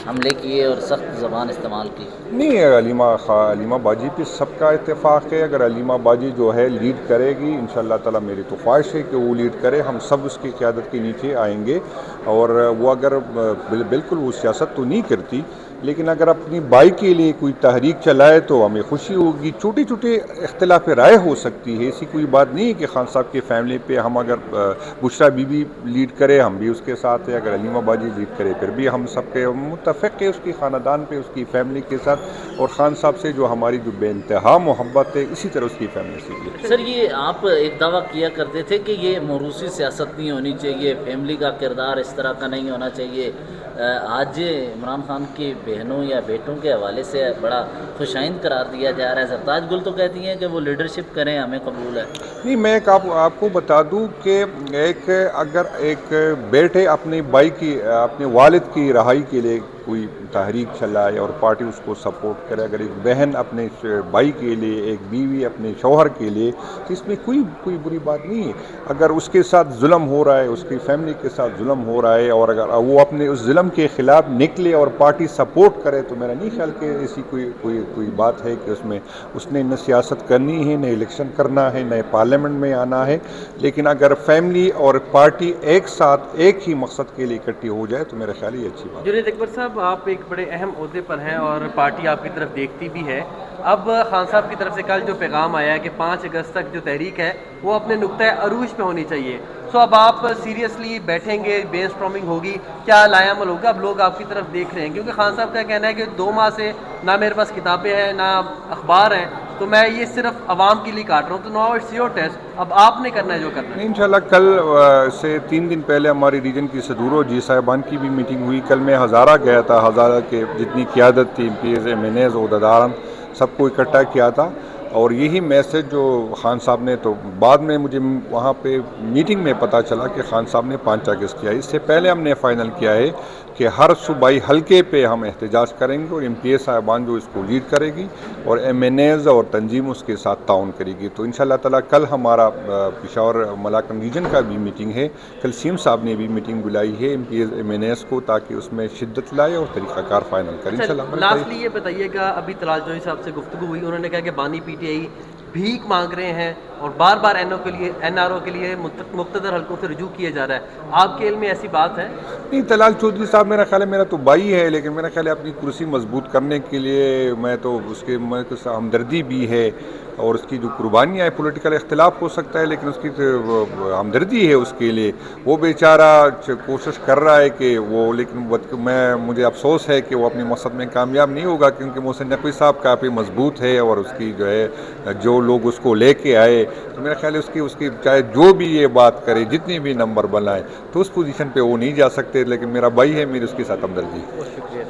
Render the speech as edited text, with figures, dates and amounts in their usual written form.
حملے کیے اور سخت زبان استعمال کی؟ نہیں، علیمہ باجی پہ سب کا اتفاق ہے. اگر علیمہ باجی جو ہے لیڈ کرے گی انشاءاللہ تعالی، میری تو خواہش ہے کہ وہ لیڈ کرے. ہم سب اس کی قیادت کے نیچے آئیں گے. اور وہ اگر بالکل وہ سیاست تو نہیں کرتی، لیکن اگر اپنی بائی کے لیے کوئی تحریک چلائے تو ہمیں خوشی ہوگی. چھوٹے چھوٹے اختلاف رائے ہو سکتی ہے، ایسی کوئی بات نہیں ہے کہ خان صاحب کی فیملی پہ ہم اگر بشریٰ بی بی لیڈ کرے ہم بھی اس کے ساتھ ہیں، اگر علیمہ باجی لیڈ کرے پھر بھی ہم سب کے متفق ہے اس کی خاندان پہ، اس کی فیملی کے ساتھ. اور خان صاحب سے جو ہماری جو بے انتہا محبت ہے، اسی طرح اس کی فیملی سے بھی. سر یہ آپ ایک دعویٰ کیا کرتے تھے کہ یہ موروثی سیاست نہیں ہونی چاہیے، فیملی کا کردار اس طرح کا نہیں ہونا چاہیے. آج عمران خان کی بہنوں یا بیٹوں کے حوالے سے بڑا خوشائند قرار دیا جا رہا ہے. سرتاج گل تو کہتی ہیں کہ وہ لیڈرشپ کریں، ہمیں قبول ہے. نہیں، میں آپ کو بتا دوں کہ اگر ایک بیٹے اپنے بھائی کی، اپنے والد کی رہائی کے لیے کوئی تحریک چلائے اور پارٹی اس کو سپورٹ کرے، اگر ایک بہن اپنے بھائی کے لیے، ایک بیوی اپنے شوہر کے لیے، تو اس میں کوئی بری بات نہیں ہے. اگر اس کے ساتھ ظلم ہو رہا ہے، اس کی فیملی کے ساتھ ظلم ہو رہا ہے، اور اگر وہ اپنے اس ظلم کے خلاف نکلے اور پارٹی سپورٹ کرے، تو میرا نہیں خیال کہ ایسی کوئی بات ہے کہ اس نے نہ سیاست کرنی ہے، نہ الیکشن کرنا ہے، نہ پارلیمنٹ میں آنا ہے. لیکن اگر فیملی اور پارٹی ایک ساتھ ایک ہی مقصد کے لیے اکٹھی ہو جائے تو میرا خیال یہ اچھی بات ہے. جنید اکبر صاحب، آپ ایک بڑے اہم عہدے پر ہیں اور پارٹی آپ کی طرف دیکھتی بھی ہے. اب خان صاحب کی طرف سے کل جو پیغام آیا ہے کہ 5 اگست تک جو تحریک ہے وہ اپنے نقطۂ عروج پہ ہونی چاہیے، سو اب آپ سیریسلی بیٹھیں گے، برین اسٹارمنگ ہوگی، کیا لائے عمل ہوگا؟ اب لوگ آپ کی طرف دیکھ رہے ہیں، کیونکہ خان صاحب کا کہنا ہے کہ 2 ماہ سے نہ میرے پاس کتابیں ہیں نہ اخبار ہیں، تو میں یہ صرف عوام کے لیے کاٹ رہا ہوں. تو ناؤ اٹس یور ٹیسٹ، اب آپ نے کرنا ہے جو کرنا ہے. انشاءاللہ کل سے 3 دن پہلے ہماری ریجن کی صدورو جی صاحبان کی بھی میٹنگ ہوئی. کل میں ہزارہ گیا تھا، ہزارہ کے جتنی قیادت تھی، پی ایس ایم این ایز عہدیداران سب کو اکٹھا کیا تھا. اور یہی میسج جو خان صاحب نے، تو بعد میں مجھے وہاں پہ میٹنگ میں پتہ چلا کہ خان صاحب نے 5 اگست کیا. اس سے پہلے ہم نے فائنل کیا ہے کہ ہر صوبائی حلقے پہ ہم احتجاج کریں گے، اور ایم پی اے صاحبان جو اس کو لیڈ کرے گی اور ایم این ایز اور تنظیم اس کے ساتھ تعاون کرے گی. تو انشاءاللہ تعالیٰ کل ہمارا پشاور ملاکنڈ ریجن کا بھی میٹنگ ہے. کل سیم صاحب نے بھی میٹنگ بلائی ہے M P As M N S کو، تاکہ اس میں شدت لائے اور طریقہ کار فائنل کریں انشاءاللہ. لاسٹلی یہ بتائیے گا، ابھی طلال جوہری صاحب سے گفتگو ہوئی، انہوں نے کہا کہ بانی پی ٹی آئی بھیک مانگ رہے ہیں اور بار بار این آر او کے لیے مقتدر حلقوں سے رجوع کیا جا رہا ہے. آپ کے علم میں ایسی بات ہے؟ نہیں، طلال چودھری صاحب میرا خیال ہے میرا تو بھائی ہے، لیکن میرا خیال ہے اپنی کرسی مضبوط کرنے کے لیے میں تو اس کے ہمدردی بھی ہے، اور اس کی جو قربانیاں ہیں، پولیٹیکل اختلاف ہو سکتا ہے لیکن اس کی ہمدردی ہے اس کے لیے. وہ بیچارہ کوشش کر رہا ہے کہ وہ، لیکن مجھے افسوس ہے کہ وہ اپنے مقصد میں کامیاب نہیں ہوگا، کیونکہ محسن نقوی صاحب کافی مضبوط ہے، اور اس کی جو ہے جو لوگ اس کو لے کے آئے، تو میرا خیال ہے اس کی چاہے جو بھی یہ بات کرے، جتنی بھی نمبر بنائے، تو اس پوزیشن پہ وہ نہیں جا سکتے. لیکن میرا بھائی ہے، میری اس کے ساتھ ہمدردی. بہت شکریہ.